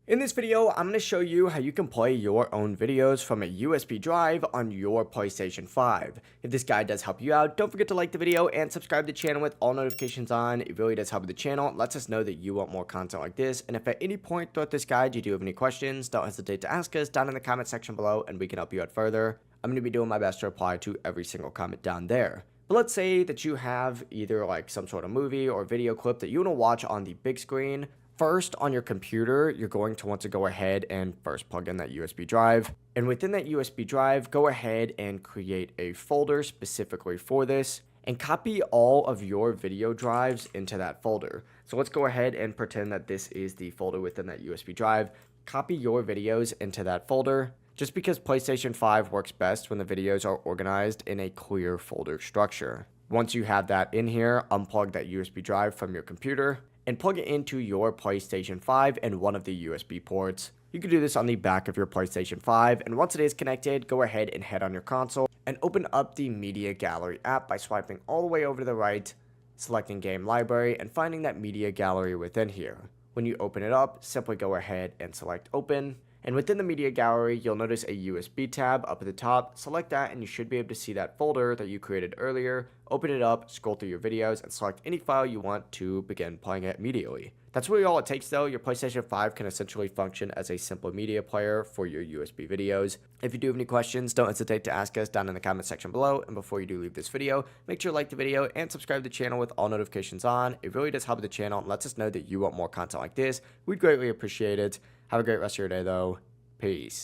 In this video, I'm going to show you how you can play your own videos from a USB drive on your PlayStation 5. If this guide does help you out, don't forget to like the video and subscribe to the channel with all notifications on. It really does help the channel. It lets us know that you want more content like this. And if at any point throughout this guide you do have any questions, don't hesitate to ask us down in the comment section below and we can help you out further. I'm going to be doing my best to reply to every single comment down there. But let's say that you have either like some sort of movie or video clip that you want to watch on the big screen. First, on your computer, you're going to want to go ahead and first plug in that USB drive. And within that USB drive, go ahead and create a folder specifically for this and copy all of your video drives into that folder. So let's go ahead and pretend that this is the folder within that USB drive. Copy your videos into that folder, just because PlayStation 5 works best when the videos are organized in a clear folder structure. Once you have that in here, unplug that USB drive from your computer and plug it into your PlayStation 5 and one of the USB ports. You can do this on the back of your PlayStation 5, and once it is connected, go ahead and head on your console and open up the Media Gallery app by swiping all the way over to the right, selecting Game Library, and finding that Media Gallery within here. When you open it up, simply go ahead and select Open. And within the Media Gallery, you'll notice a USB tab up at the top. Select that and you should be able to see that folder that you created earlier. Open it up, scroll through your videos, and select any file you want to begin playing it immediately. That's really all it takes though. Your PlayStation 5 can essentially function as a simple media player for your USB videos. If you do have any questions, don't hesitate to ask us down in the comment section below. And before you do leave this video, make sure to like the video and subscribe to the channel with all notifications on. It really does help the channel and lets us know that you want more content like this. We'd greatly appreciate it. Have a great rest of your day though. Peace.